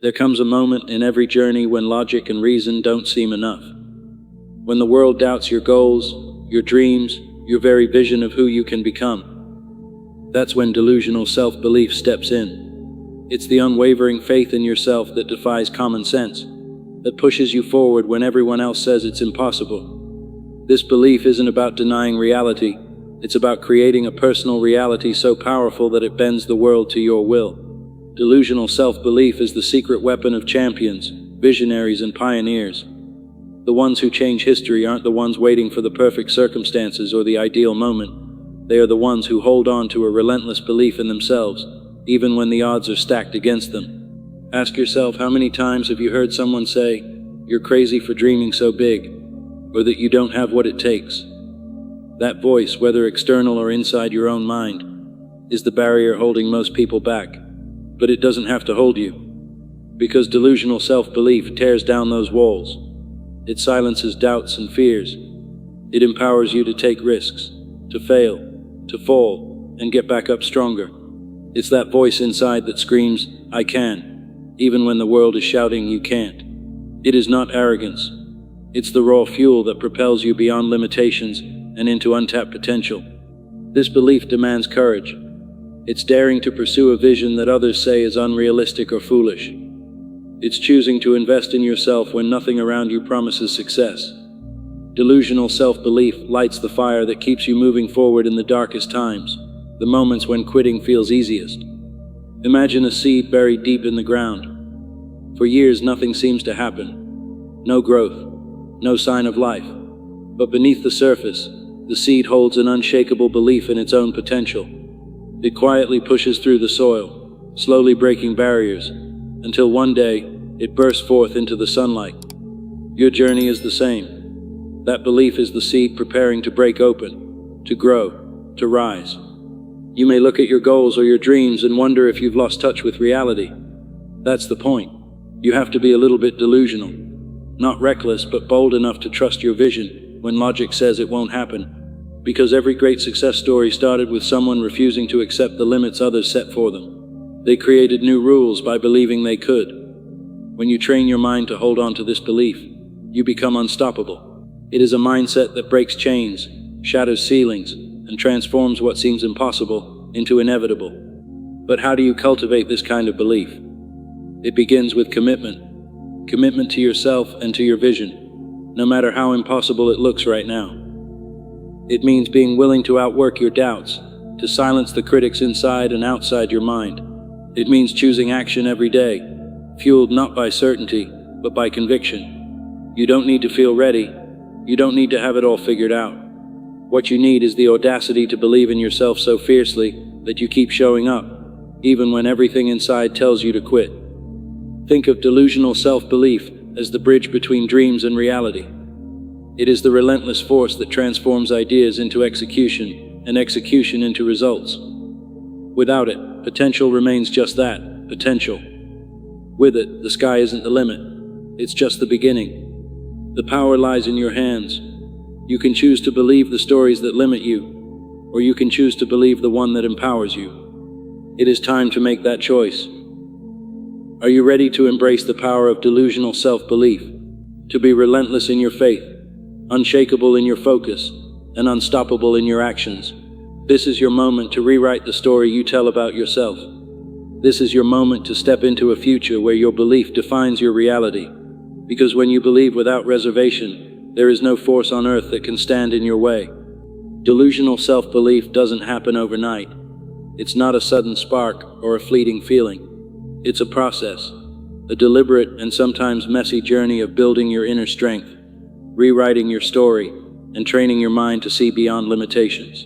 There comes a moment in every journey when logic and reason don't seem enough. When the world doubts your goals, your dreams, your very vision of who you can become. That's when delusional self-belief steps in. It's the unwavering faith in yourself that defies common sense, that pushes you forward when everyone else says it's impossible. This belief isn't about denying reality, it's about creating a personal reality so powerful that it bends the world to your will. Delusional self-belief is the secret weapon of champions, visionaries, and pioneers. The ones who change history aren't the ones waiting for the perfect circumstances or the ideal moment. They are the ones who hold on to a relentless belief in themselves, even when the odds are stacked against them. Ask yourself, how many times have you heard someone say, "You're crazy for dreaming so big," or that you don't have what it takes? That voice, whether external or inside your own mind, is the barrier holding most people back. But it doesn't have to hold you, because delusional self-belief tears down those walls. It silences doubts and fears. It empowers you to take risks, to fail, to fall, and get back up stronger. It's that voice inside that screams, "I can," even when the world is shouting you can't. It is not arrogance. It's the raw fuel that propels you beyond limitations and into untapped potential. This belief demands courage. It's daring to pursue a vision that others say is unrealistic or foolish. It's choosing to invest in yourself when nothing around you promises success. Delusional self-belief lights the fire that keeps you moving forward in the darkest times, the moments when quitting feels easiest. Imagine a seed buried deep in the ground. For years, nothing seems to happen. No growth, no sign of life. But beneath the surface, the seed holds an unshakable belief in its own potential. It quietly pushes through the soil, slowly breaking barriers, until one day, it bursts forth into the sunlight. Your journey is the same. That belief is the seed preparing to break open, to grow, to rise. You may look at your goals or your dreams and wonder if you've lost touch with reality. That's the point. You have to be a little bit delusional. Not reckless, but bold enough to trust your vision when logic says it won't happen. Because every great success story started with someone refusing to accept the limits others set for them. They created new rules by believing they could. When you train your mind to hold on to this belief, you become unstoppable. It is a mindset that breaks chains, shatters ceilings, and transforms what seems impossible into inevitable. But how do you cultivate this kind of belief? It begins with commitment. Commitment to yourself and to your vision, no matter how impossible it looks right now. It means being willing to outwork your doubts, to silence the critics inside and outside your mind. It means choosing action every day, fueled not by certainty, but by conviction. You don't need to feel ready. You don't need to have it all figured out. What you need is the audacity to believe in yourself so fiercely that you keep showing up, even when everything inside tells you to quit. Think of delusional self-belief as the bridge between dreams and reality. It is the relentless force that transforms ideas into execution and execution into results. Without it, potential remains just that, potential. With it, the sky isn't the limit. It's just the beginning. The power lies in your hands. You can choose to believe the stories that limit you, or you can choose to believe the one that empowers you. It is time to make that choice. Are you ready to embrace the power of delusional self-belief? To be relentless in your faith, unshakable in your focus, and unstoppable in your actions? This is your moment to rewrite the story you tell about yourself. This is your moment to step into a future where your belief defines your reality. Because when you believe without reservation, there is no force on earth that can stand in your way. Delusional self-belief doesn't happen overnight. It's not a sudden spark or a fleeting feeling. It's a process, a deliberate and sometimes messy journey of building your inner strength, rewriting your story, and training your mind to see beyond limitations.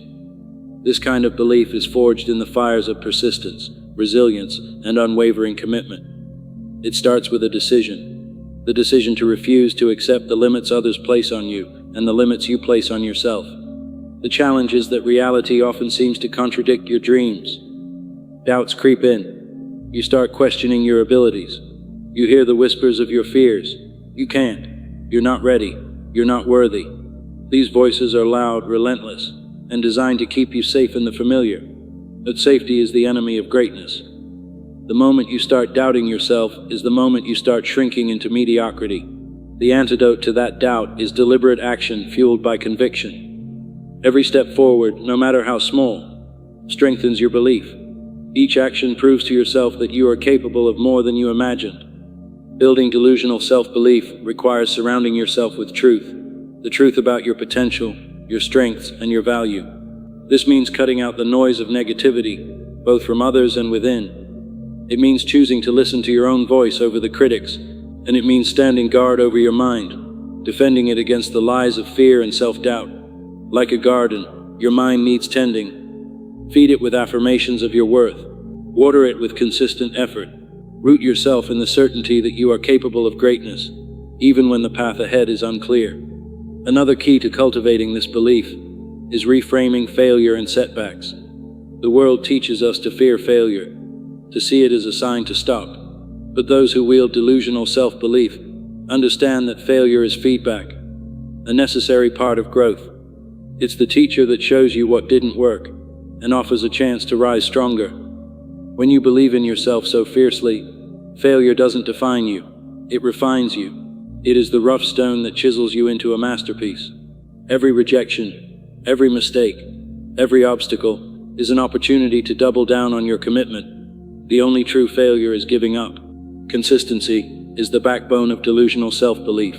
This kind of belief is forged in the fires of persistence, resilience, and unwavering commitment. It starts with a decision. The decision to refuse to accept the limits others place on you and the limits you place on yourself. The challenge is that reality often seems to contradict your dreams. Doubts creep in. You start questioning your abilities. You hear the whispers of your fears. You can't. You're not ready. You're not worthy. These voices are loud, relentless, and designed to keep you safe in the familiar. But safety is the enemy of greatness. The moment you start doubting yourself is the moment you start shrinking into mediocrity. The antidote to that doubt is deliberate action fueled by conviction. Every step forward, no matter how small, strengthens your belief. Each action proves to yourself that you are capable of more than you imagined. Building delusional self-belief requires surrounding yourself with truth, the truth about your potential, your strengths, and your value. This means cutting out the noise of negativity, both from others and within. It means choosing to listen to your own voice over the critics, and it means standing guard over your mind, defending it against the lies of fear and self-doubt. Like a garden, your mind needs tending. Feed it with affirmations of your worth. Water it with consistent effort. Root yourself in the certainty that you are capable of greatness, even when the path ahead is unclear. Another key to cultivating this belief is reframing failure and setbacks. The world teaches us to fear failure, to see it as a sign to stop. But those who wield delusional self-belief understand that failure is feedback, a necessary part of growth. It's the teacher that shows you what didn't work and offers a chance to rise stronger. When you believe in yourself so fiercely, failure doesn't define you, it refines you. It is the rough stone that chisels you into a masterpiece. Every rejection, every mistake, every obstacle is an opportunity to double down on your commitment. The only true failure is giving up. Consistency is the backbone of delusional self-belief.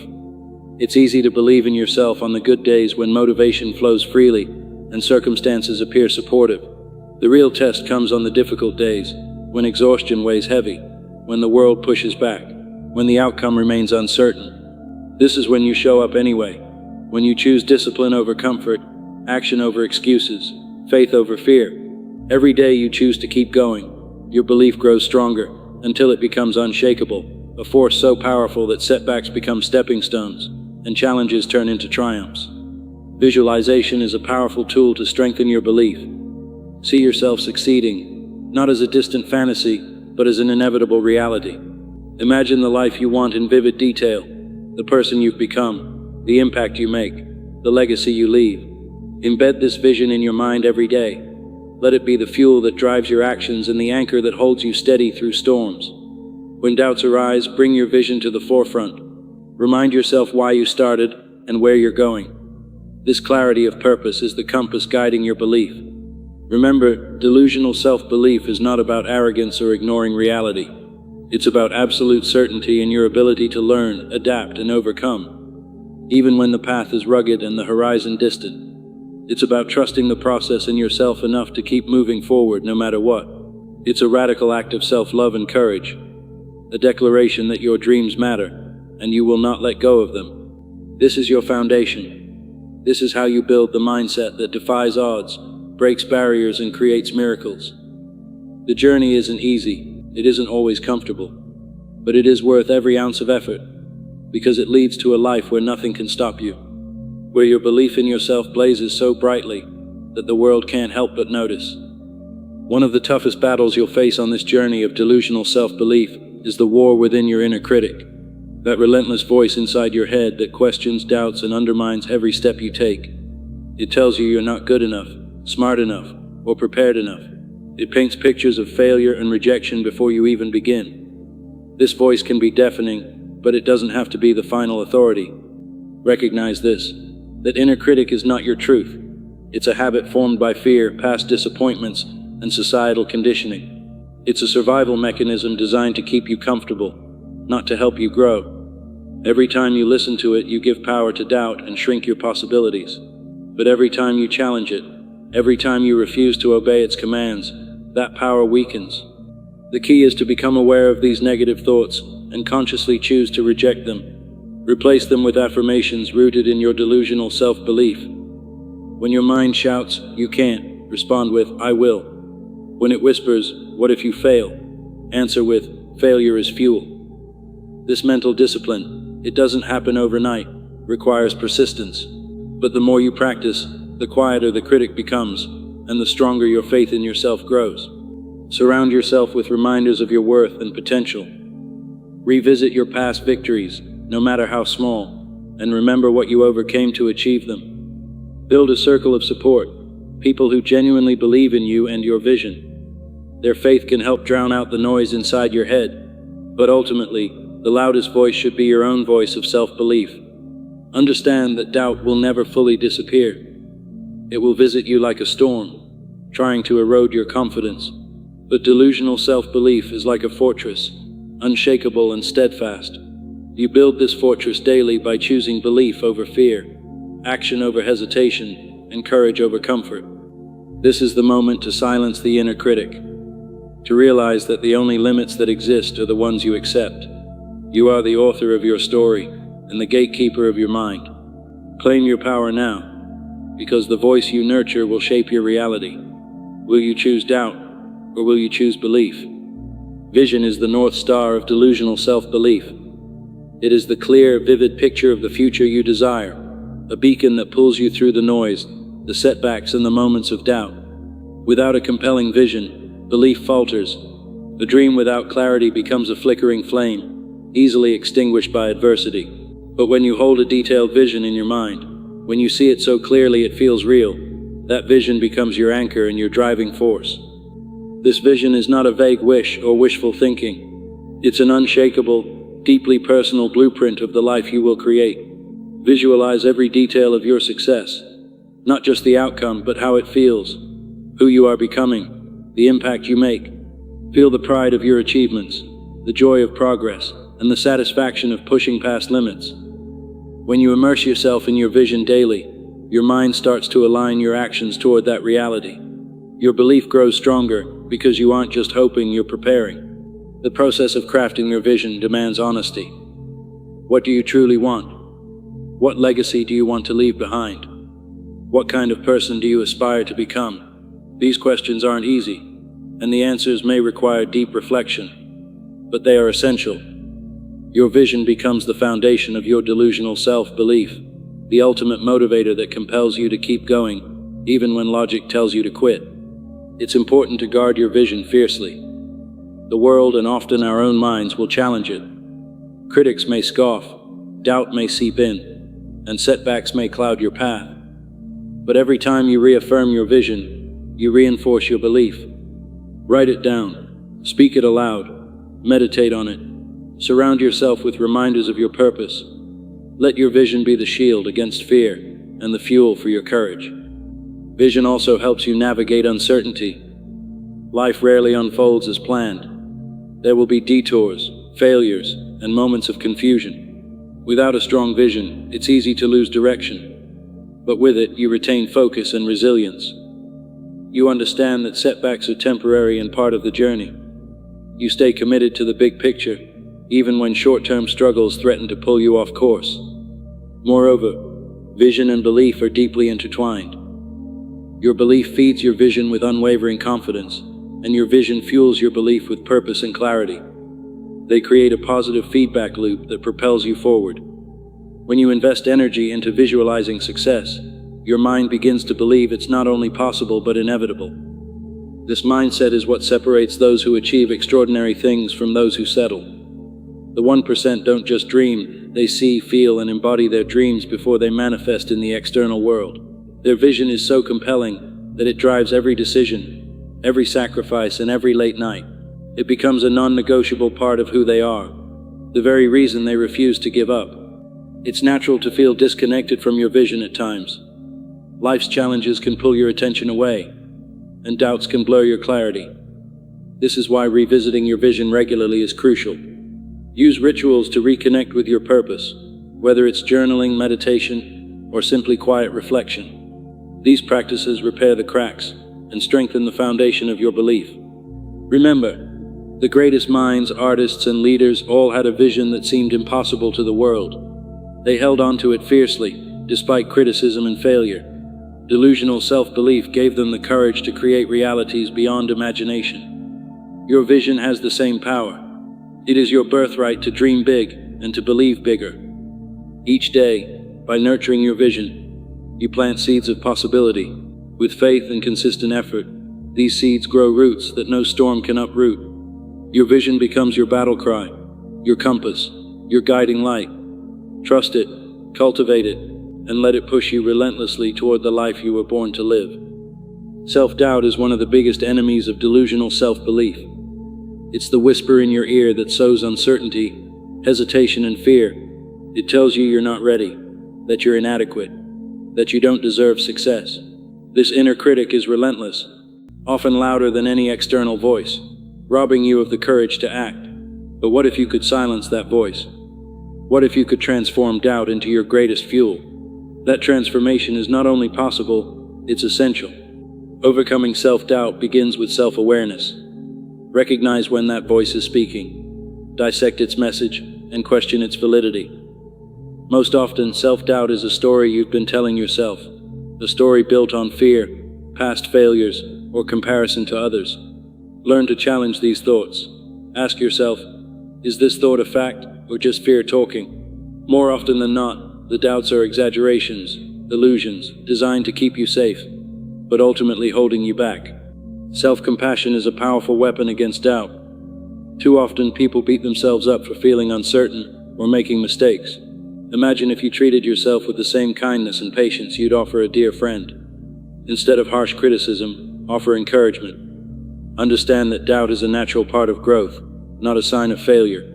It's easy to believe in yourself on the good days when motivation flows freely and circumstances appear supportive. The real test comes on the difficult days, when exhaustion weighs heavy, when the world pushes back, when the outcome remains uncertain. This is when you show up anyway, when you choose discipline over comfort, action over excuses, faith over fear. Every day you choose to keep going, your belief grows stronger until it becomes unshakable, a force so powerful that setbacks become stepping stones and challenges turn into triumphs. Visualization is a powerful tool to strengthen your belief. See yourself succeeding, not as a distant fantasy, but as an inevitable reality. Imagine the life you want in vivid detail, the person you've become, the impact you make, the legacy you leave. Embed this vision in your mind every day. Let it be the fuel that drives your actions and the anchor that holds you steady through storms. When doubts arise, bring your vision to the forefront. Remind yourself why you started and where you're going. This clarity of purpose is the compass guiding your belief. Remember, delusional self-belief is not about arrogance or ignoring reality. It's about absolute certainty in your ability to learn, adapt, and overcome, even when the path is rugged and the horizon distant. It's about trusting the process in yourself enough to keep moving forward no matter what. It's a radical act of self-love and courage, a declaration that your dreams matter, and you will not let go of them. This is your foundation. This is how you build the mindset that defies odds, breaks barriers, and creates miracles. The journey isn't easy, it isn't always comfortable, but it is worth every ounce of effort, because it leads to a life where nothing can stop you, where your belief in yourself blazes so brightly that the world can't help but notice. One of the toughest battles you'll face on this journey of delusional self-belief is the war within your inner critic, that relentless voice inside your head that questions, doubts, and undermines every step you take. It tells you you're not good enough, smart enough, or prepared enough. It paints pictures of failure and rejection before you even begin. This voice can be deafening, but it doesn't have to be the final authority. Recognize this, that inner critic is not your truth. It's a habit formed by fear, past disappointments, and societal conditioning. It's a survival mechanism designed to keep you comfortable, not to help you grow. Every time you listen to it, you give power to doubt and shrink your possibilities. But every time you challenge it, every time you refuse to obey its commands, that power weakens. The key is to become aware of these negative thoughts and consciously choose to reject them. Replace them with affirmations rooted in your delusional self-belief. When your mind shouts, "You can't," respond with, "I will." When it whispers, "What if you fail?" answer with, "Failure is fuel." This mental discipline, it doesn't happen overnight, requires persistence. But the more you practice, the quieter the critic becomes, and the stronger your faith in yourself grows. Surround yourself with reminders of your worth and potential. Revisit your past victories, no matter how small, and remember what you overcame to achieve them. Build a circle of support, people who genuinely believe in you and your vision. Their faith can help drown out the noise inside your head, but ultimately, the loudest voice should be your own voice of self-belief. Understand that doubt will never fully disappear. It will visit you like a storm, trying to erode your confidence. But delusional self-belief is like a fortress, unshakable and steadfast. You build this fortress daily by choosing belief over fear, action over hesitation, and courage over comfort. This is the moment to silence the inner critic, to realize that the only limits that exist are the ones you accept. You are the author of your story and the gatekeeper of your mind. Claim your power now, because the voice you nurture will shape your reality. Will you choose doubt, or will you choose belief? Vision is the North Star of delusional self-belief. It is the clear, vivid picture of the future you desire, a beacon that pulls you through the noise, the setbacks, and the moments of doubt. Without a compelling vision, belief falters. A dream without clarity becomes a flickering flame, easily extinguished by adversity. But when you hold a detailed vision in your mind, when you see it so clearly it feels real, that vision becomes your anchor and your driving force. This vision is not a vague wish or wishful thinking. It's an unshakable, deeply personal blueprint of the life you will create. Visualize every detail of your success, not just the outcome, but how it feels, who you are becoming, the impact you make. Feel the pride of your achievements, the joy of progress, and the satisfaction of pushing past limits. When you immerse yourself in your vision daily, your mind starts to align your actions toward that reality. Your belief grows stronger because you aren't just hoping, you're preparing. The process of crafting your vision demands honesty. What do you truly want? What legacy do you want to leave behind? What kind of person do you aspire to become? These questions aren't easy, and the answers may require deep reflection, but they are essential. Your vision becomes the foundation of your delusional self-belief, the ultimate motivator that compels you to keep going, even when logic tells you to quit. It's important to guard your vision fiercely. The world, and often our own minds, will challenge it. Critics may scoff, doubt may seep in, and setbacks may cloud your path. But every time you reaffirm your vision, you reinforce your belief. Write it down, speak it aloud, meditate on it. Surround yourself with reminders of your purpose. Let your vision be the shield against fear and the fuel for your courage. Vision also helps you navigate uncertainty. Life rarely unfolds as planned. There will be detours, failures, and moments of confusion. Without a strong vision, it's easy to lose direction. But with it, you retain focus and resilience. You understand that setbacks are temporary and part of the journey. You stay committed to the big picture, even when short-term struggles threaten to pull you off course. Moreover, vision and belief are deeply intertwined. Your belief feeds your vision with unwavering confidence, and your vision fuels your belief with purpose and clarity. They create a positive feedback loop that propels you forward. When you invest energy into visualizing success, your mind begins to believe it's not only possible but inevitable. This mindset is what separates those who achieve extraordinary things from those who settle. The 1% don't just dream, they see, feel, and embody their dreams before they manifest in the external world. Their vision is so compelling that it drives every decision, every sacrifice, and every late night. It becomes a non-negotiable part of who they are, the very reason they refuse to give up. It's natural to feel disconnected from your vision at times. Life's challenges can pull your attention away, and doubts can blur your clarity. This is why revisiting your vision regularly is crucial. Use rituals to reconnect with your purpose, whether it's journaling, meditation, or simply quiet reflection. These practices repair the cracks and strengthen the foundation of your belief. Remember, the greatest minds, artists, and leaders all had a vision that seemed impossible to the world. They held on to it fiercely, despite criticism and failure. Delusional self-belief gave them the courage to create realities beyond imagination. Your vision has the same power. It is your birthright to dream big and to believe bigger. Each day, by nurturing your vision, you plant seeds of possibility. With faith and consistent effort, these seeds grow roots that no storm can uproot. Your vision becomes your battle cry, your compass, your guiding light. Trust it, cultivate it, and let it push you relentlessly toward the life you were born to live. Self-doubt is one of the biggest enemies of delusional self-belief. It's the whisper in your ear that sows uncertainty, hesitation, and fear. It tells you you're not ready, that you're inadequate, that you don't deserve success. This inner critic is relentless, often louder than any external voice, robbing you of the courage to act. But what if you could silence that voice? What if you could transform doubt into your greatest fuel? That transformation is not only possible, it's essential. Overcoming self-doubt begins with self-awareness. Recognize when that voice is speaking, dissect its message, and question its validity. Most often, self-doubt is a story you've been telling yourself, a story built on fear, past failures, or comparison to others. Learn to challenge these thoughts. Ask yourself, is this thought a fact or just fear talking? More often than not, the doubts are exaggerations, illusions, designed to keep you safe, but ultimately holding you back. Self-compassion is a powerful weapon against doubt. Too often, people beat themselves up for feeling uncertain or making mistakes. Imagine if you treated yourself with the same kindness and patience you'd offer a dear friend. Instead of harsh criticism, offer encouragement. Understand that doubt is a natural part of growth, not a sign of failure.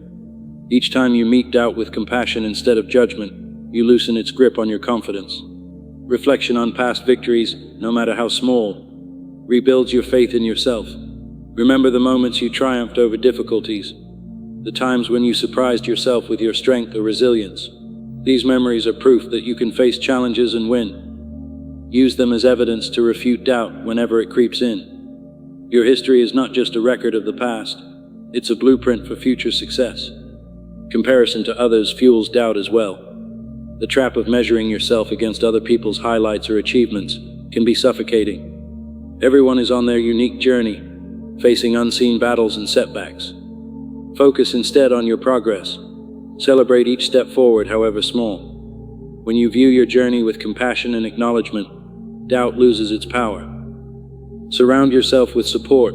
Each time you meet doubt with compassion instead of judgment, you loosen its grip on your confidence. Reflection on past victories, no matter how small, rebuilds your faith in yourself. Remember the moments you triumphed over difficulties, the times when you surprised yourself with your strength or resilience. These memories are proof that you can face challenges and win. Use them as evidence to refute doubt whenever it creeps in. Your history is not just a record of the past, it's a blueprint for future success. Comparison to others fuels doubt as well. The trap of measuring yourself against other people's highlights or achievements can be suffocating. Everyone is on their unique journey, facing unseen battles and setbacks. Focus instead on your progress. Celebrate each step forward, however small. When you view your journey with compassion and acknowledgement, doubt loses its power. Surround yourself with support.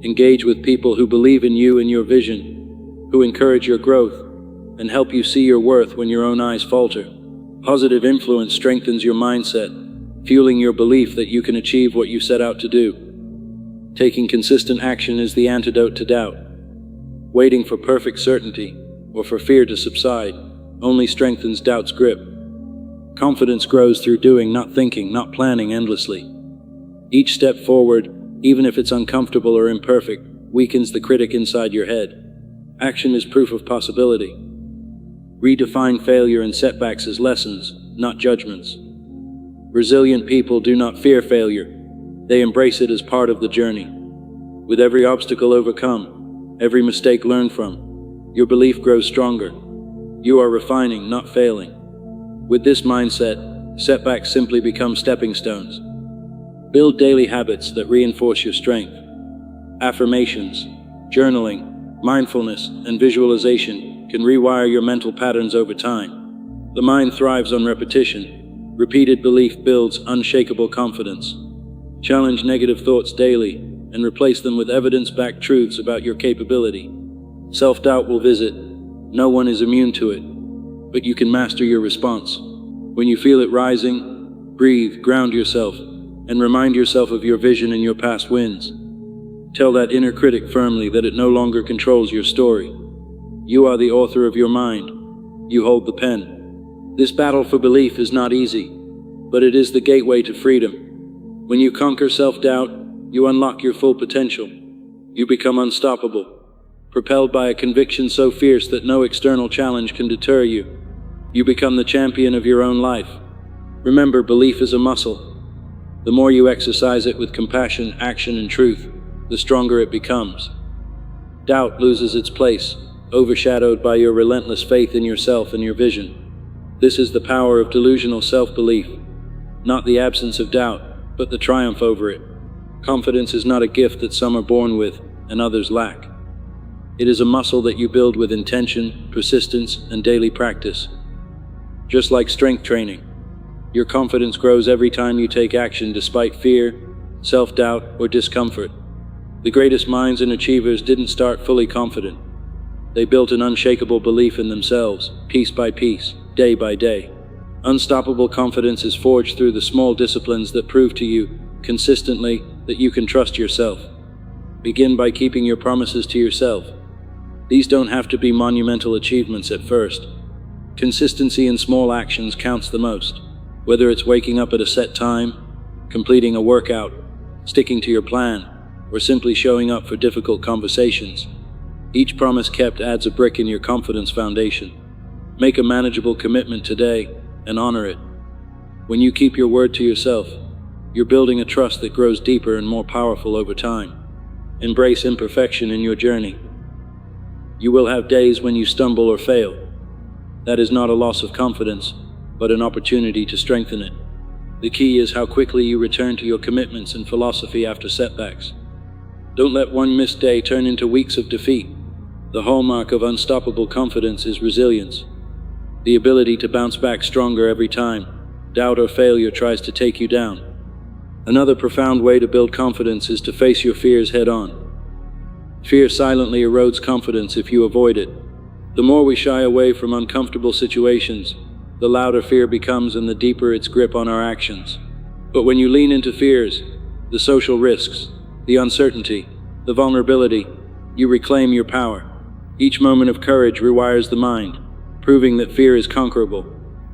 Engage with people who believe in you and your vision, who encourage your growth, and help you see your worth when your own eyes falter. Positive influence strengthens your mindset, fueling your belief that you can achieve what you set out to do. Taking consistent action is the antidote to doubt. Waiting for perfect certainty, or for fear to subside, only strengthens doubt's grip. Confidence grows through doing, not thinking, not planning endlessly. Each step forward, even if it's uncomfortable or imperfect, weakens the critic inside your head. Action is proof of possibility. Redefine failure and setbacks as lessons, not judgments. Resilient people do not fear failure. They embrace it as part of the journey. With every obstacle overcome, every mistake learned from, your belief grows stronger. You are refining, not failing. With this mindset, setbacks simply become stepping stones. Build daily habits that reinforce your strength. Affirmations, journaling, mindfulness, and visualization can rewire your mental patterns over time. The mind thrives on repetition. Repeated belief builds unshakable confidence. Challenge negative thoughts daily and replace them with evidence-backed truths about your capability. Self-doubt will visit. No one is immune to it, but you can master your response. When you feel it rising, breathe, ground yourself, and remind yourself of your vision and your past wins. Tell that inner critic firmly that it no longer controls your story. You are the author of your mind. You hold the pen. This battle for belief is not easy, but it is the gateway to freedom. When you conquer self-doubt, you unlock your full potential. You become unstoppable, propelled by a conviction so fierce that no external challenge can deter you. You become the champion of your own life. Remember, belief is a muscle. The more you exercise it with compassion, action, and truth, the stronger it becomes. Doubt loses its place, overshadowed by your relentless faith in yourself and your vision. This is the power of delusional self-belief, not the absence of doubt, but the triumph over it. Confidence is not a gift that some are born with and others lack. It is a muscle that you build with intention, persistence, and daily practice. Just like strength training, your confidence grows every time you take action despite fear, self-doubt, or discomfort. The greatest minds and achievers didn't start fully confident. They built an unshakable belief in themselves, piece by piece, day by day. Unstoppable confidence is forged through the small disciplines that prove to you, consistently, that you can trust yourself. Begin by keeping your promises to yourself. These don't have to be monumental achievements at first. Consistency in small actions counts the most. Whether it's waking up at a set time, completing a workout, sticking to your plan, or simply showing up for difficult conversations, each promise kept adds a brick in your confidence foundation. Make a manageable commitment today and honor it. When you keep your word to yourself, you're building a trust that grows deeper and more powerful over time. Embrace imperfection in your journey. You will have days when you stumble or fail. That is not a loss of confidence, but an opportunity to strengthen it. The key is how quickly you return to your commitments and philosophy after setbacks. Don't let one missed day turn into weeks of defeat. The hallmark of unstoppable confidence is resilience, the ability to bounce back stronger every time doubt or failure tries to take you down. Another profound way to build confidence is to face your fears head-on. Fear silently erodes confidence if you avoid it. The more we shy away from uncomfortable situations, the louder fear becomes and the deeper its grip on our actions. But when you lean into fears, the social risks, the uncertainty, the vulnerability, you reclaim your power. Each moment of courage rewires the mind, proving that fear is conquerable.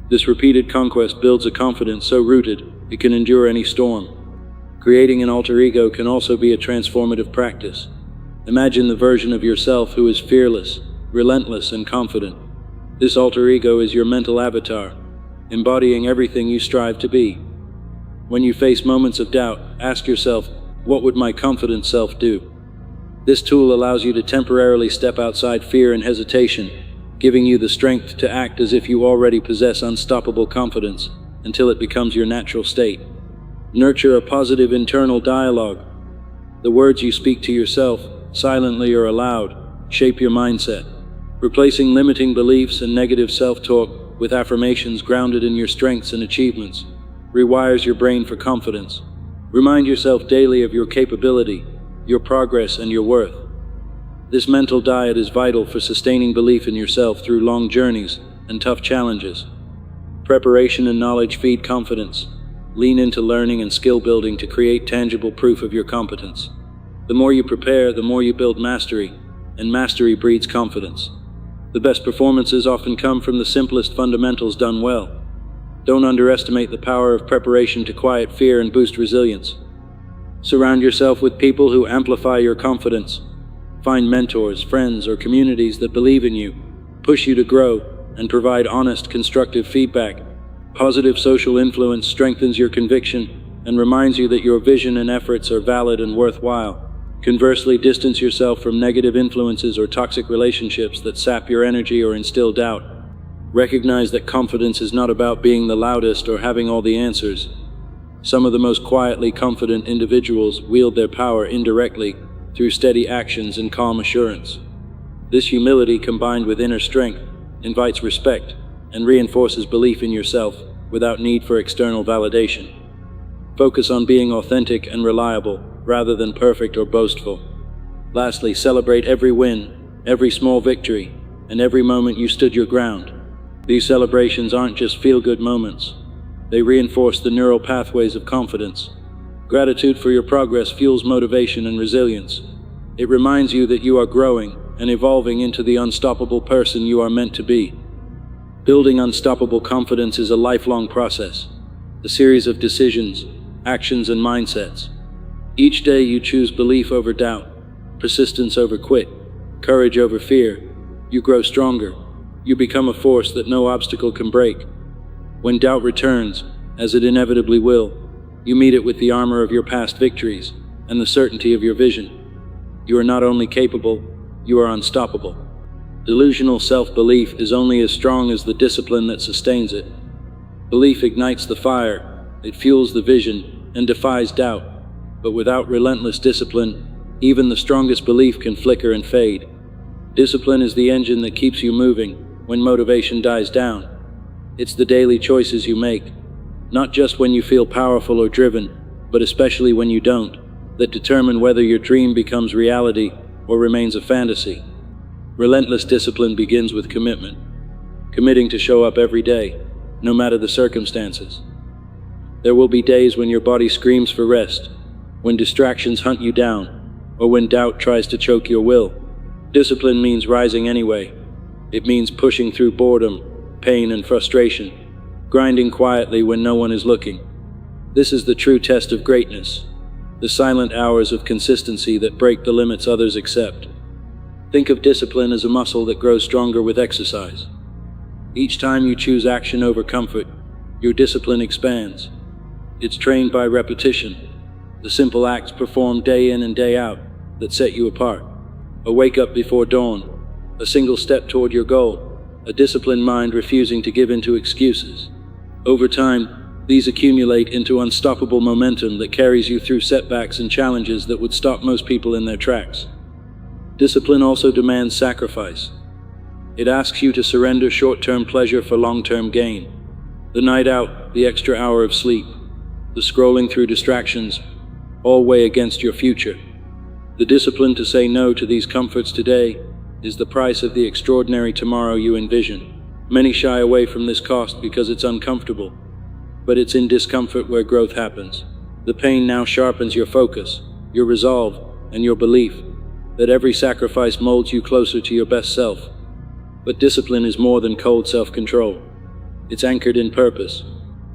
This repeated conquest builds a confidence so rooted it can endure any storm. Creating an alter ego can also be a transformative practice. Imagine the version of yourself who is fearless, relentless, and confident. This alter ego is your mental avatar, embodying everything you strive to be. When you face moments of doubt, ask yourself, what would my confident self do? This tool allows you to temporarily step outside fear and hesitation, giving you the strength to act as if you already possess unstoppable confidence until it becomes your natural state. Nurture a positive internal dialogue. The words you speak to yourself, silently or aloud, shape your mindset. Replacing limiting beliefs and negative self-talk with affirmations grounded in your strengths and achievements rewires your brain for confidence. Remind yourself daily of your capability, your progress, and your worth. This mental diet is vital for sustaining belief in yourself through long journeys and tough challenges. Preparation and knowledge feed confidence. Lean into learning and skill building to create tangible proof of your competence. The more you prepare, the more you build mastery, and mastery breeds confidence. The best performances often come from the simplest fundamentals done well. Don't underestimate the power of preparation to quiet fear and boost resilience. Surround yourself with people who amplify your confidence. Find mentors, friends, or communities that believe in you, push you to grow, and provide honest, constructive feedback. Positive social influence strengthens your conviction and reminds you that your vision and efforts are valid and worthwhile. Conversely, distance yourself from negative influences or toxic relationships that sap your energy or instill doubt. Recognize that confidence is not about being the loudest or having all the answers. Some of the most quietly confident individuals wield their power indirectly through steady actions and calm assurance. This humility, combined with inner strength, invites respect and reinforces belief in yourself without need for external validation. Focus on being authentic and reliable rather than perfect or boastful. Lastly, celebrate every win, every small victory, and every moment you stood your ground. These celebrations aren't just feel-good moments. They reinforce the neural pathways of confidence. Gratitude for your progress fuels motivation and resilience. It reminds you that you are growing and evolving into the unstoppable person you are meant to be. Building unstoppable confidence is a lifelong process, a series of decisions, actions, and mindsets. Each day you choose belief over doubt, persistence over quit, courage over fear. You grow stronger. You become a force that no obstacle can break. When doubt returns, as it inevitably will, you meet it with the armor of your past victories and the certainty of your vision. You are not only capable, you are unstoppable. Delusional self-belief is only as strong as the discipline that sustains it. Belief ignites the fire, it fuels the vision, and defies doubt. But without relentless discipline, even the strongest belief can flicker and fade. Discipline is the engine that keeps you moving when motivation dies down. It's the daily choices you make, not just when you feel powerful or driven, but especially when you don't, that determine whether your dream becomes reality or remains a fantasy. Relentless discipline begins with commitment, committing to show up every day, no matter the circumstances. There will be days when your body screams for rest, when distractions hunt you down, or when doubt tries to choke your will. Discipline means rising anyway. It means pushing through boredom, pain, and frustration, grinding quietly when no one is looking. This is the true test of greatness, the silent hours of consistency that break the limits others accept. Think of discipline as a muscle that grows stronger with exercise. Each time you choose action over comfort, your discipline expands. It's trained by repetition, the simple acts performed day in and day out that set you apart. A wake up before dawn, a single step toward your goal, a disciplined mind refusing to give in to excuses. Over time, these accumulate into unstoppable momentum that carries you through setbacks and challenges that would stop most people in their tracks. Discipline also demands sacrifice. It asks you to surrender short-term pleasure for long-term gain. The night out, the extra hour of sleep, the scrolling through distractions, all weigh against your future. The discipline to say no to these comforts today is the price of the extraordinary tomorrow you envision. Many shy away from this cost because it's uncomfortable, but it's in discomfort where growth happens. The pain now sharpens your focus, your resolve, and your belief that every sacrifice molds you closer to your best self. But discipline is more than cold self-control. It's anchored in purpose.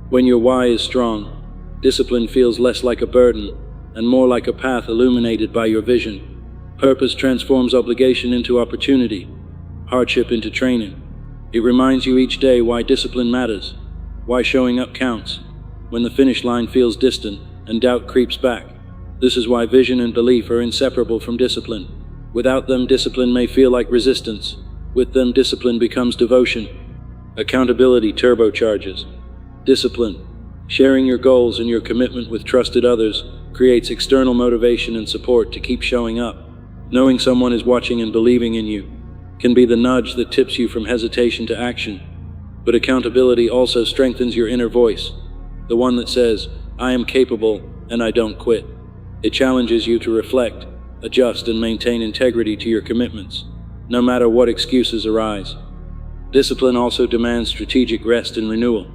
When your why is strong, discipline feels less like a burden and more like a path illuminated by your vision. Purpose transforms obligation into opportunity, hardship into training. It reminds you each day why discipline matters, why showing up counts, when the finish line feels distant and doubt creeps back. This is why vision and belief are inseparable from discipline. Without them, discipline may feel like resistance. With them, discipline becomes devotion. Accountability turbocharges discipline. Sharing your goals and your commitment with trusted others creates external motivation and support to keep showing up. Knowing someone is watching and believing in you can be the nudge that tips you from hesitation to action. But accountability also strengthens your inner voice, the one that says, "I am capable and I don't quit." It challenges you to reflect, adjust, and maintain integrity to your commitments, no matter what excuses arise. Discipline also demands strategic rest and renewal.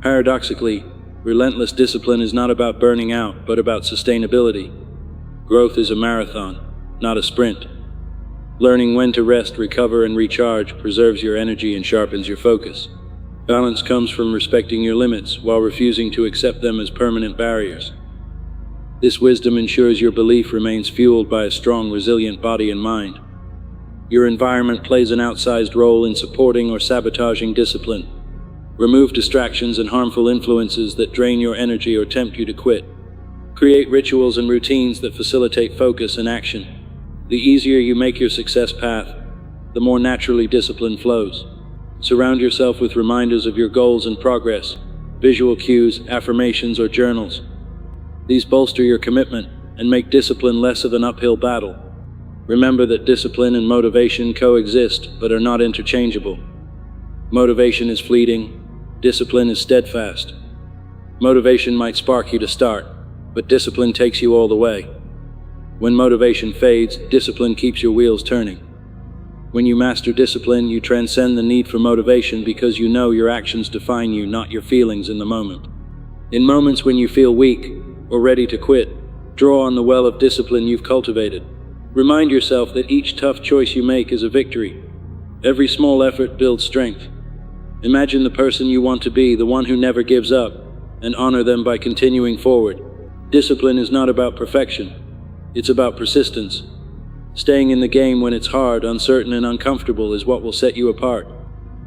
Paradoxically, relentless discipline is not about burning out, but about sustainability. Growth is a marathon, not a sprint. Learning when to rest, recover, and recharge preserves your energy and sharpens your focus. Balance comes from respecting your limits while refusing to accept them as permanent barriers. This wisdom ensures your belief remains fueled by a strong, resilient body and mind. Your environment plays an outsized role in supporting or sabotaging discipline. Remove distractions and harmful influences that drain your energy or tempt you to quit. Create rituals and routines that facilitate focus and action. The easier you make your success path, the more naturally discipline flows. Surround yourself with reminders of your goals and progress, visual cues, affirmations, or journals. These bolster your commitment and make discipline less of an uphill battle. Remember that discipline and motivation coexist but are not interchangeable. Motivation is fleeting, discipline is steadfast. Motivation might spark you to start, but discipline takes you all the way. When motivation fades, discipline keeps your wheels turning. When you master discipline, you transcend the need for motivation because you know your actions define you, not your feelings in the moment. In moments when you feel weak or ready to quit, draw on the well of discipline you've cultivated. Remind yourself that each tough choice you make is a victory. Every small effort builds strength. Imagine the person you want to be, the one who never gives up, and honor them by continuing forward. Discipline is not about perfection. It's about persistence. Staying in the game when it's hard, uncertain, and uncomfortable is what will set you apart.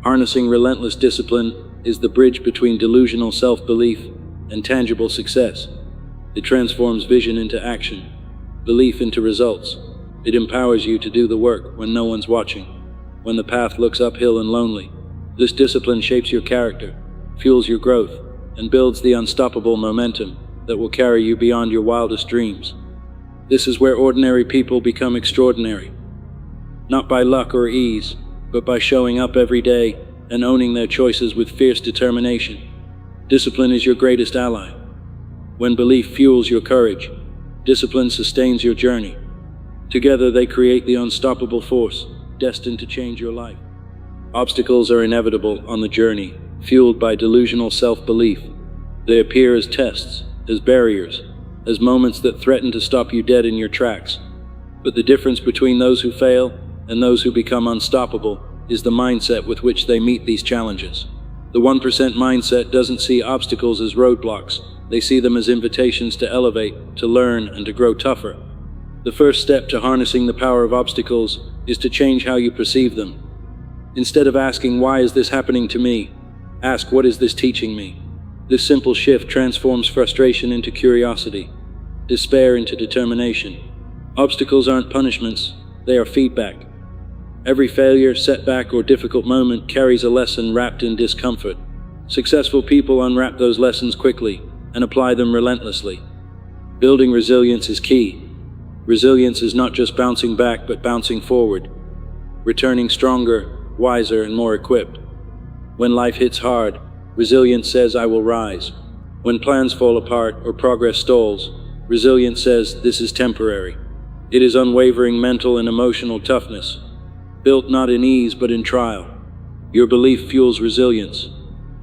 Harnessing relentless discipline is the bridge between delusional self-belief and tangible success. It transforms vision into action, belief into results. It empowers you to do the work when no one's watching, when the path looks uphill and lonely. This discipline shapes your character, fuels your growth, and builds the unstoppable momentum that will carry you beyond your wildest dreams. This is where ordinary people become extraordinary. Not by luck or ease, but by showing up every day and owning their choices with fierce determination. Discipline is your greatest ally. When belief fuels your courage, discipline sustains your journey. Together they create the unstoppable force destined to change your life. Obstacles are inevitable on the journey, fueled by delusional self-belief. They appear as tests, as barriers, as moments that threaten to stop you dead in your tracks. But the difference between those who fail and those who become unstoppable is the mindset with which they meet these challenges. The 1% mindset doesn't see obstacles as roadblocks. They see them as invitations to elevate, to learn, and to grow tougher. The first step to harnessing the power of obstacles is to change how you perceive them. Instead of asking, "Why is this happening to me?" ask, "What is this teaching me?" This simple shift transforms frustration into curiosity, despair into determination. Obstacles aren't punishments, they are feedback. Every failure, setback, or difficult moment carries a lesson wrapped in discomfort. Successful people unwrap those lessons quickly and apply them relentlessly. Building resilience is key. Resilience is not just bouncing back, but bouncing forward, returning stronger, wiser, and more equipped. When life hits hard, resilience says, "I will rise." When plans fall apart or progress stalls, resilience says, "This is temporary." It is unwavering mental and emotional toughness, built not in ease but in trial. Your belief fuels resilience,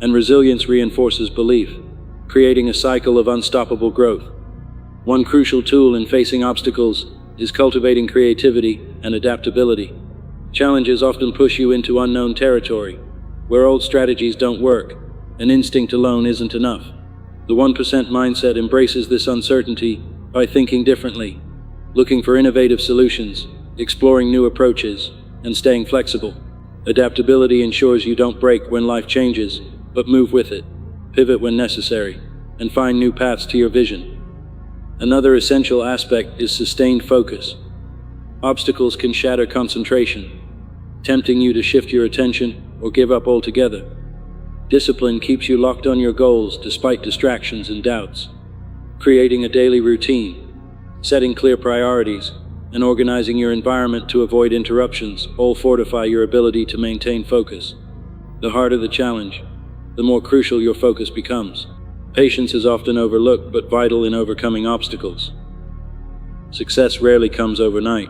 and resilience reinforces belief, creating a cycle of unstoppable growth. One crucial tool in facing obstacles is cultivating creativity and adaptability. Challenges often push you into unknown territory, where old strategies don't work, and instinct alone isn't enough. The 1% mindset embraces this uncertainty by thinking differently, looking for innovative solutions, exploring new approaches, and staying flexible. Adaptability ensures you don't break when life changes, but move with it, pivot when necessary, and find new paths to your vision. Another essential aspect is sustained focus. Obstacles can shatter concentration, tempting you to shift your attention or give up altogether. Discipline keeps you locked on your goals despite distractions and doubts. Creating a daily routine, setting clear priorities, and organizing your environment to avoid interruptions all fortify your ability to maintain focus. The harder the challenge, the more crucial your focus becomes. Patience is often overlooked but vital in overcoming obstacles. Success rarely comes overnight.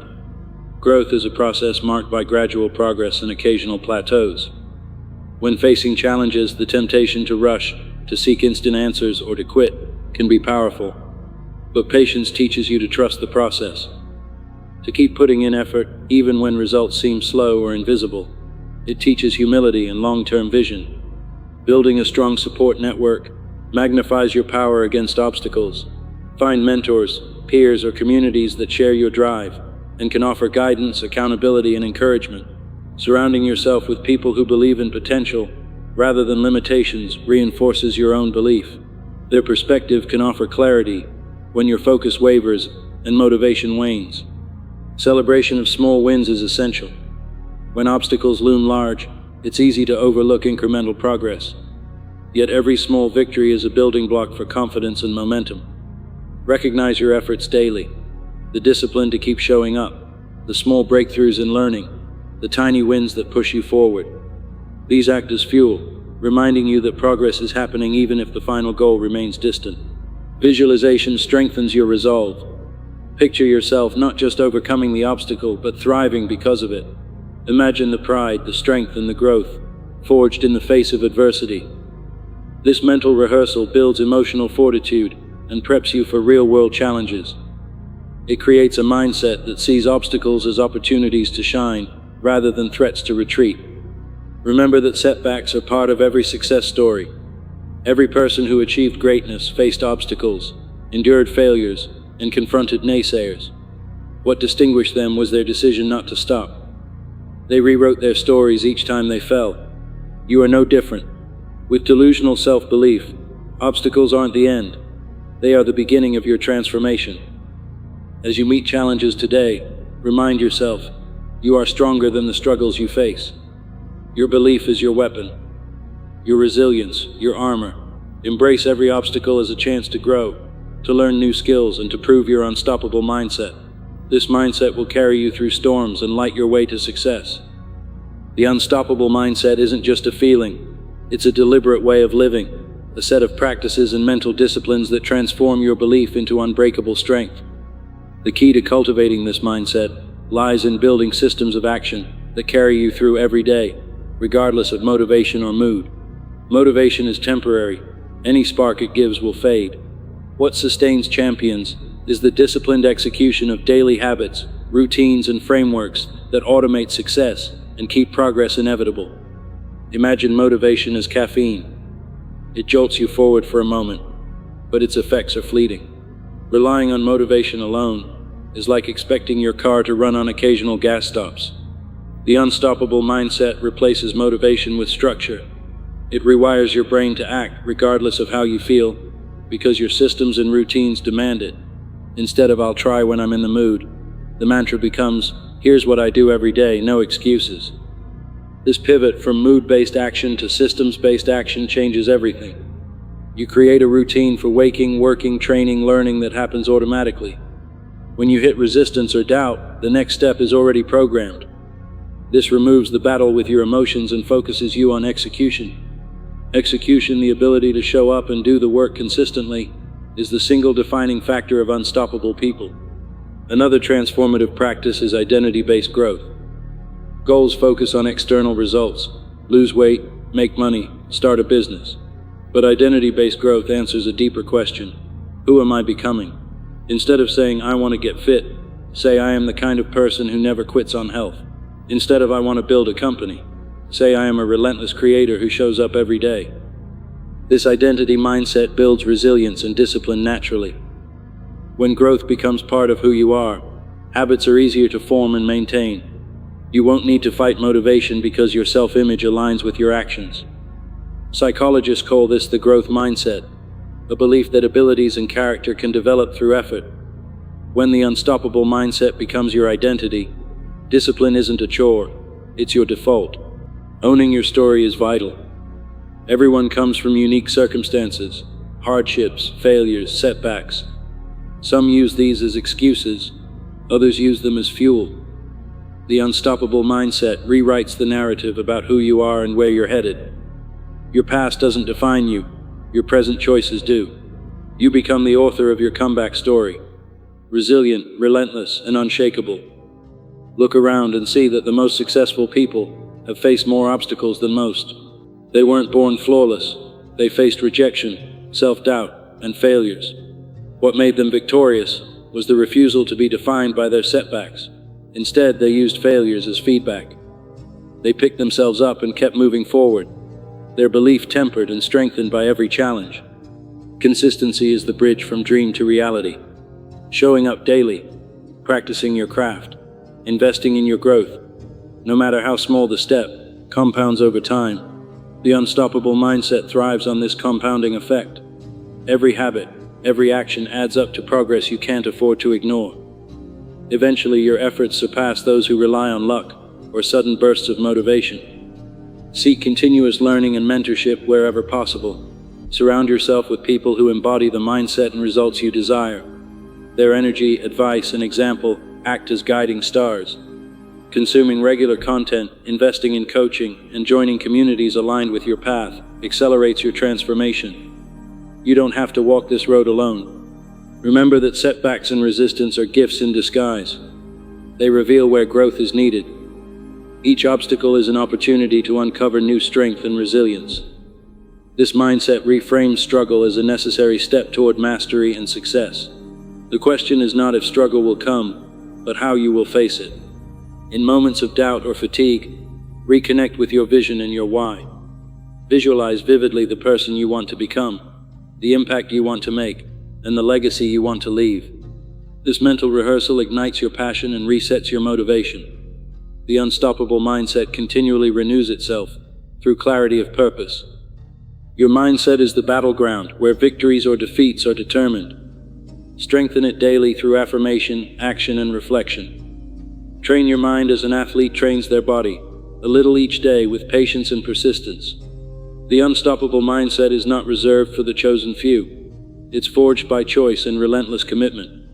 Growth is a process marked by gradual progress and occasional plateaus. When facing challenges, the temptation to rush, to seek instant answers, or to quit can be powerful. But patience teaches you to trust the process, to keep putting in effort even when results seem slow or invisible. It teaches humility and long-term vision. Building a strong support network magnifies your power against obstacles. Find mentors, peers, or communities that share your drive and can offer guidance, accountability, and encouragement. Surrounding yourself with people who believe in potential rather than limitations reinforces your own belief. Their perspective can offer clarity when your focus wavers and motivation wanes. Celebration of small wins is essential. When obstacles loom large, it's easy to overlook incremental progress. Yet every small victory is a building block for confidence and momentum. Recognize your efforts daily, the discipline to keep showing up, the small breakthroughs in learning, the tiny wins that push you forward. These act as fuel, reminding you that progress is happening even if the final goal remains distant. Visualization strengthens your resolve. Picture yourself not just overcoming the obstacle, but thriving because of it. Imagine the pride, the strength, and the growth forged in the face of adversity. This mental rehearsal builds emotional fortitude and preps you for real-world challenges. It creates a mindset that sees obstacles as opportunities to shine rather than threats to retreat. Remember that setbacks are part of every success story. Every person who achieved greatness faced obstacles, endured failures, and confronted naysayers. What distinguished them was their decision not to stop. They rewrote their stories each time they fell. You are no different. With delusional self-belief, obstacles aren't the end. They are the beginning of your transformation. As you meet challenges today, remind yourself, you are stronger than the struggles you face. Your belief is your weapon, your resilience, your armor. Embrace every obstacle as a chance to grow, to learn new skills, and to prove your unstoppable mindset. This mindset will carry you through storms and light your way to success. The unstoppable mindset isn't just a feeling, it's a deliberate way of living, a set of practices and mental disciplines that transform your belief into unbreakable strength. The key to cultivating this mindset lies in building systems of action that carry you through every day, regardless of motivation or mood. Motivation is temporary. Any spark it gives will fade. What sustains champions is the disciplined execution of daily habits, routines, and frameworks that automate success and keep progress inevitable. Imagine motivation as caffeine. It jolts you forward for a moment, but its effects are fleeting. Relying on motivation alone is like expecting your car to run on occasional gas stops. The unstoppable mindset replaces motivation with structure. It rewires your brain to act regardless of how you feel, because your systems and routines demand it. Instead of "I'll try when I'm in the mood," the mantra becomes, "Here's what I do every day, no excuses." This pivot from mood-based action to systems-based action changes everything. You create a routine for waking, working, training, learning that happens automatically. When you hit resistance or doubt, the next step is already programmed. This removes the battle with your emotions and focuses you on execution. Execution, the ability to show up and do the work consistently, is the single defining factor of unstoppable people. Another transformative practice is identity-based growth. Goals focus on external results: lose weight, make money, start a business. But identity-based growth answers a deeper question: who am I becoming? Instead of saying "I want to get fit," say "I am the kind of person who never quits on health." Instead of "I want to build a company," say "I am a relentless creator who shows up every day." This identity mindset builds resilience and discipline naturally. When growth becomes part of who you are, habits are easier to form and maintain. You won't need to fight motivation because your self-image aligns with your actions. Psychologists call this the growth mindset, a belief that abilities and character can develop through effort. When the unstoppable mindset becomes your identity, discipline isn't a chore, it's your default. Owning your story is vital. Everyone comes from unique circumstances, hardships, failures, setbacks. Some use these as excuses, others use them as fuel. The unstoppable mindset rewrites the narrative about who you are and where you're headed. Your past doesn't define you, your present choices do. You become the author of your comeback story, resilient, relentless, and unshakable. Look around and see that the most successful people have faced more obstacles than most. They weren't born flawless. They faced rejection, self-doubt, and failures. What made them victorious was the refusal to be defined by their setbacks. Instead, they used failures as feedback. They picked themselves up and kept moving forward, their belief tempered and strengthened by every challenge. Consistency is the bridge from dream to reality. Showing up daily, practicing your craft, investing in your growth, no matter how small the step, compounds over time. The unstoppable mindset thrives on this compounding effect. Every habit, every action adds up to progress you can't afford to ignore. Eventually, your efforts surpass those who rely on luck or sudden bursts of motivation. Seek continuous learning and mentorship wherever possible. Surround yourself with people who embody the mindset and results you desire. Their energy, advice, and example act as guiding stars. Consuming regular content, investing in coaching, and joining communities aligned with your path accelerates your transformation. You don't have to walk this road alone. Remember that setbacks and resistance are gifts in disguise. They reveal where growth is needed. Each obstacle is an opportunity to uncover new strength and resilience. This mindset reframes struggle as a necessary step toward mastery and success. The question is not if struggle will come, but how you will face it. In moments of doubt or fatigue, reconnect with your vision and your why. Visualize vividly the person you want to become, the impact you want to make, and the legacy you want to leave. This mental rehearsal ignites your passion and resets your motivation. The unstoppable mindset continually renews itself through clarity of purpose. Your mindset is the battleground where victories or defeats are determined. Strengthen it daily through affirmation, action, and reflection. Train your mind as an athlete trains their body, a little each day with patience and persistence. The unstoppable mindset is not reserved for the chosen few. It's forged by choice and relentless commitment.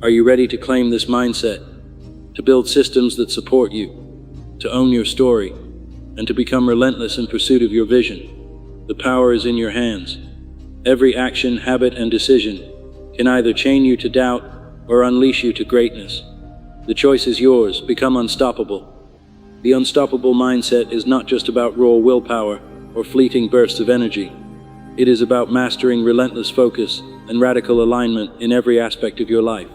Are you ready to claim this mindset? To build systems that support you, to own your story, and to become relentless in pursuit of your vision? The power is in your hands. Every action, habit, and decision can either chain you to doubt or unleash you to greatness. The choice is yours. Become unstoppable. The unstoppable mindset is not just about raw willpower or fleeting bursts of energy. It is about mastering relentless focus and radical alignment in every aspect of your life.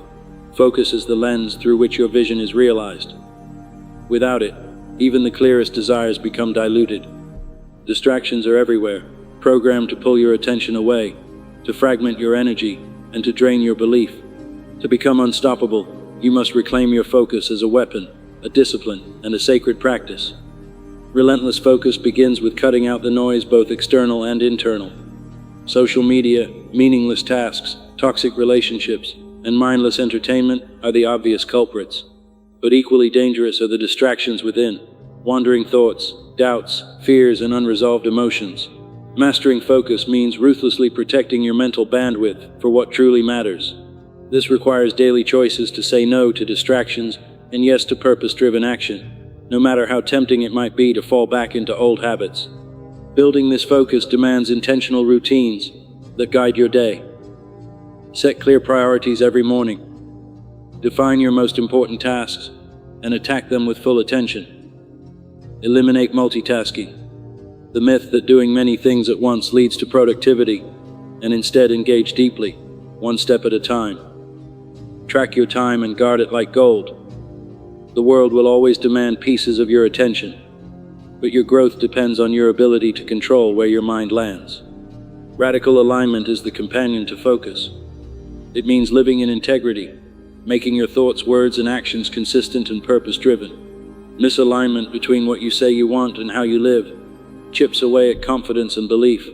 Focus is the lens through which your vision is realized. Without it, even the clearest desires become diluted. Distractions are everywhere, programmed to pull your attention away, to fragment your energy, and to drain your belief. To become unstoppable, you must reclaim your focus as a weapon, a discipline, and a sacred practice. Relentless focus begins with cutting out the noise, both external and internal. Social media, meaningless tasks, toxic relationships, and mindless entertainment are the obvious culprits. But equally dangerous are the distractions within, wandering thoughts, doubts, fears, and unresolved emotions. Mastering focus means ruthlessly protecting your mental bandwidth for what truly matters. This requires daily choices to say no to distractions and yes to purpose-driven action, no matter how tempting it might be to fall back into old habits. Building this focus demands intentional routines that guide your day. Set clear priorities every morning. Define your most important tasks and attack them with full attention. Eliminate multitasking, the myth that doing many things at once leads to productivity, and instead engage deeply, one step at a time. Track your time and guard it like gold. The world will always demand pieces of your attention, but your growth depends on your ability to control where your mind lands. Radical alignment is the companion to focus. It means living in integrity, making your thoughts, words, and actions consistent and purpose-driven. Misalignment between what you say you want and how you live chips away at confidence and belief.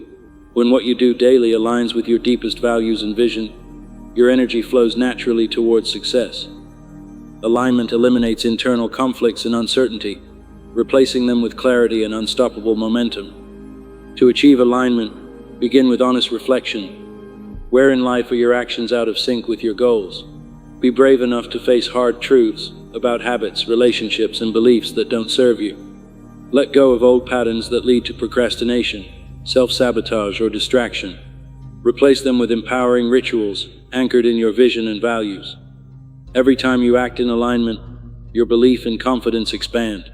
When what you do daily aligns with your deepest values and vision, your energy flows naturally towards success. Alignment eliminates internal conflicts and uncertainty, replacing them with clarity and unstoppable momentum. To achieve alignment, begin with honest reflection. Where in life are your actions out of sync with your goals? Be brave enough to face hard truths about habits, relationships, and beliefs that don't serve you. Let go of old patterns that lead to procrastination, self-sabotage, or distraction. Replace them with empowering rituals anchored in your vision and values. Every time you act in alignment, your belief and confidence expand.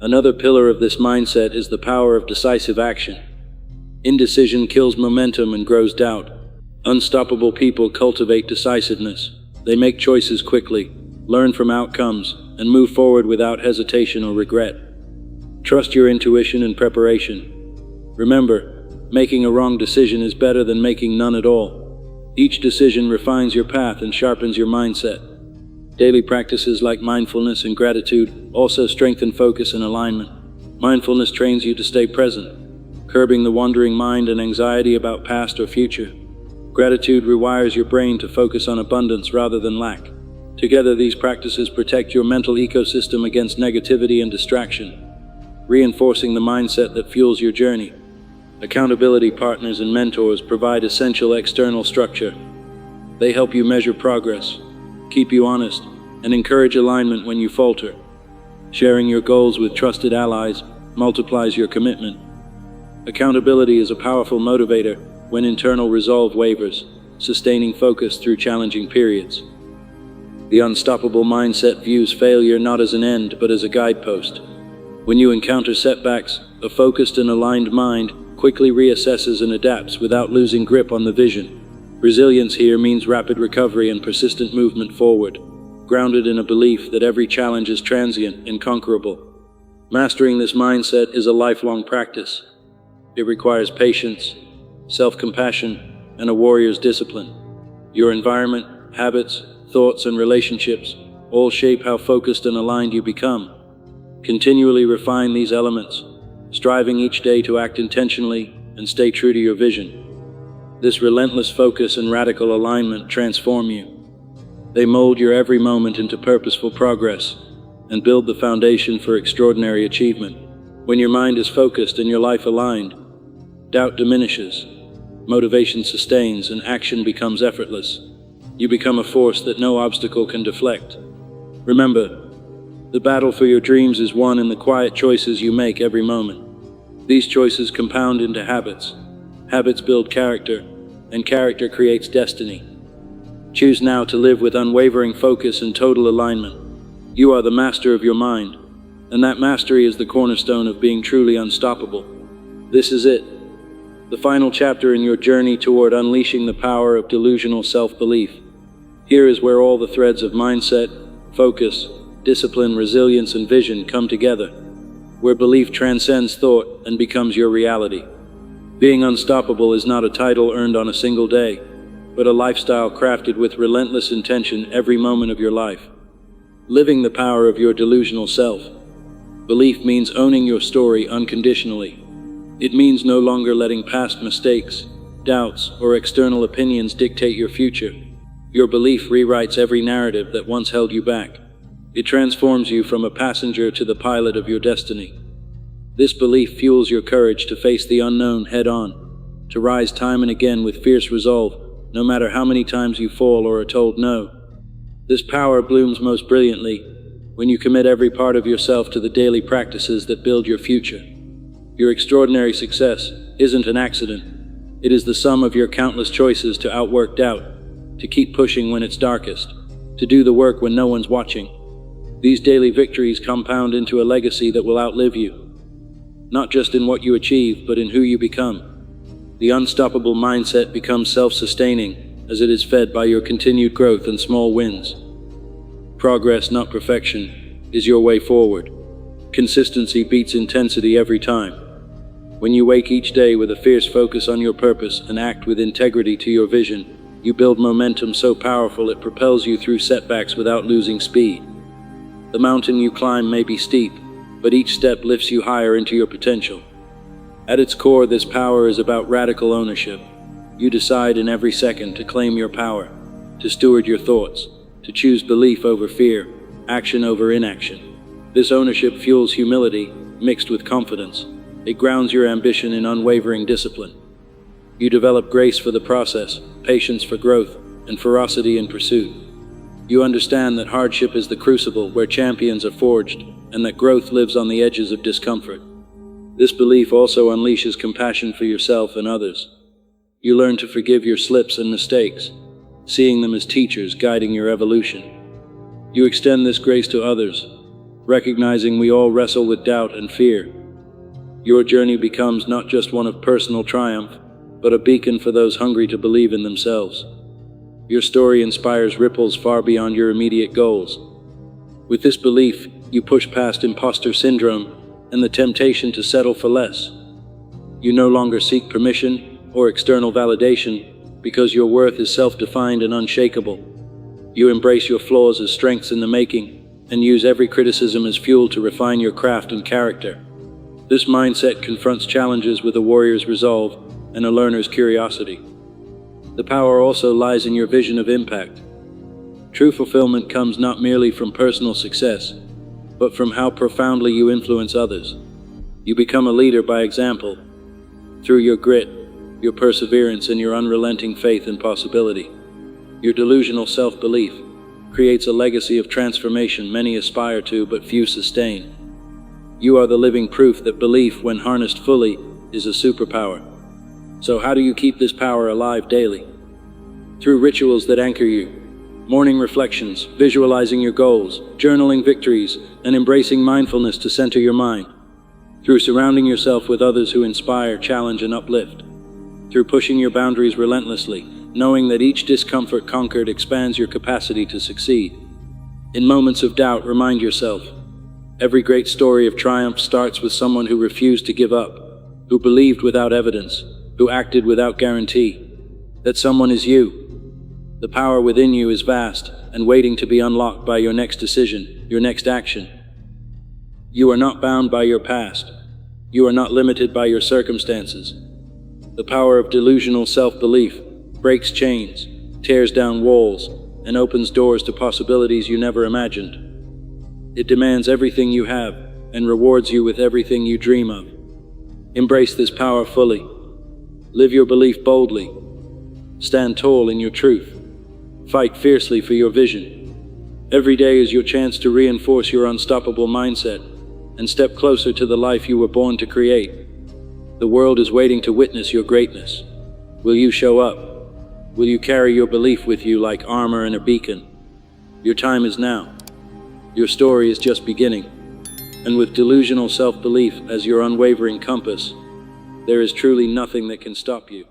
Another pillar of this mindset is the power of decisive action. Indecision kills momentum and grows doubt. Unstoppable people cultivate decisiveness. They make choices quickly, learn from outcomes, and move forward without hesitation or regret. Trust your intuition and preparation. Remember, making a wrong decision is better than making none at all. Each decision refines your path and sharpens your mindset. Daily practices like mindfulness and gratitude also strengthen focus and alignment. Mindfulness trains you to stay present, curbing the wandering mind and anxiety about past or future. Gratitude rewires your brain to focus on abundance rather than lack. Together, these practices protect your mental ecosystem against negativity and distraction, reinforcing the mindset that fuels your journey. Accountability partners and mentors provide essential external structure. They help you measure progress, keep you honest, and encourage alignment when you falter. Sharing your goals with trusted allies multiplies your commitment. Accountability is a powerful motivator when internal resolve wavers, sustaining focus through challenging periods. The unstoppable mindset views failure not as an end, but as a guidepost. When you encounter setbacks, a focused and aligned mind quickly reassesses and adapts without losing grip on the vision. Resilience here means rapid recovery and persistent movement forward, grounded in a belief that every challenge is transient and conquerable. Mastering this mindset is a lifelong practice. It requires patience, self-compassion, and a warrior's discipline. Your environment, habits, thoughts, and relationships all shape how focused and aligned you become. Continually refine these elements, striving each day to act intentionally and stay true to your vision. This relentless focus and radical alignment transform you. They mold your every moment into purposeful progress and build the foundation for extraordinary achievement. When your mind is focused and your life aligned, doubt diminishes, motivation sustains, and action becomes effortless. You become a force that no obstacle can deflect. Remember, the battle for your dreams is won in the quiet choices you make every moment. These choices compound into habits. Habits build character, and character creates destiny. Choose now to live with unwavering focus and total alignment. You are the master of your mind, and that mastery is the cornerstone of being truly unstoppable. This is it, the final chapter in your journey toward unleashing the power of delusional self-belief. Here is where all the threads of mindset, focus, discipline, resilience, and vision come together, where belief transcends thought and becomes your reality. Being unstoppable is not a title earned on a single day, but a lifestyle crafted with relentless intention every moment of your life. Living the power of your delusional self. Belief means owning your story unconditionally. It means no longer letting past mistakes, doubts, or external opinions dictate your future. Your belief rewrites every narrative that once held you back. It transforms you from a passenger to the pilot of your destiny. This belief fuels your courage to face the unknown head-on, to rise time and again with fierce resolve, no matter how many times you fall or are told no. This power blooms most brilliantly when you commit every part of yourself to the daily practices that build your future. Your extraordinary success isn't an accident. It is the sum of your countless choices to outwork doubt, to keep pushing when it's darkest, to do the work when no one's watching. These daily victories compound into a legacy that will outlive you, not just in what you achieve, but in who you become. The unstoppable mindset becomes self-sustaining as it is fed by your continued growth and small wins. Progress, not perfection, is your way forward. Consistency beats intensity every time. When you wake each day with a fierce focus on your purpose and act with integrity to your vision, you build momentum so powerful it propels you through setbacks without losing speed. The mountain you climb may be steep, but each step lifts you higher into your potential. At its core, this power is about radical ownership. You decide in every second to claim your power, to steward your thoughts, to choose belief over fear, action over inaction. This ownership fuels humility, mixed with confidence. It grounds your ambition in unwavering discipline. You develop grace for the process, patience for growth, and ferocity in pursuit. You understand that hardship is the crucible where champions are forged, and that growth lives on the edges of discomfort. This belief also unleashes compassion for yourself and others. You learn to forgive your slips and mistakes, seeing them as teachers guiding your evolution. You extend this grace to others, recognizing we all wrestle with doubt and fear. Your journey becomes not just one of personal triumph, but a beacon for those hungry to believe in themselves. Your story inspires ripples far beyond your immediate goals. With this belief, you push past imposter syndrome and the temptation to settle for less. You no longer seek permission or external validation because your worth is self-defined and unshakable. You embrace your flaws as strengths in the making and use every criticism as fuel to refine your craft and character. This mindset confronts challenges with a warrior's resolve and a learner's curiosity. The power also lies in your vision of impact. True fulfillment comes not merely from personal success, but from how profoundly you influence others. You become a leader by example, through your grit, your perseverance, and your unrelenting faith in possibility. Your delusional self-belief creates a legacy of transformation many aspire to but few sustain. You are the living proof that belief, when harnessed fully, is a superpower. So how do you keep this power alive daily? Through rituals that anchor you. Morning reflections, visualizing your goals, journaling victories, and embracing mindfulness to center your mind. Through surrounding yourself with others who inspire, challenge, and uplift. Through pushing your boundaries relentlessly, knowing that each discomfort conquered expands your capacity to succeed. In moments of doubt, remind yourself, every great story of triumph starts with someone who refused to give up, who believed without evidence, who acted without guarantee. That someone is you. The power within you is vast and waiting to be unlocked by your next decision, your next action. You are not bound by your past. You are not limited by your circumstances. The power of delusional self-belief breaks chains, tears down walls, and opens doors to possibilities you never imagined. It demands everything you have and rewards you with everything you dream of. Embrace this power fully. Live your belief boldly. Stand tall in your truth. Fight fiercely for your vision. Every day is your chance to reinforce your unstoppable mindset and step closer to the life you were born to create. The world is waiting to witness your greatness. Will you show up? Will you carry your belief with you like armor and a beacon? Your time is now. Your story is just beginning. And with delusional self-belief as your unwavering compass, There is truly nothing that can stop you.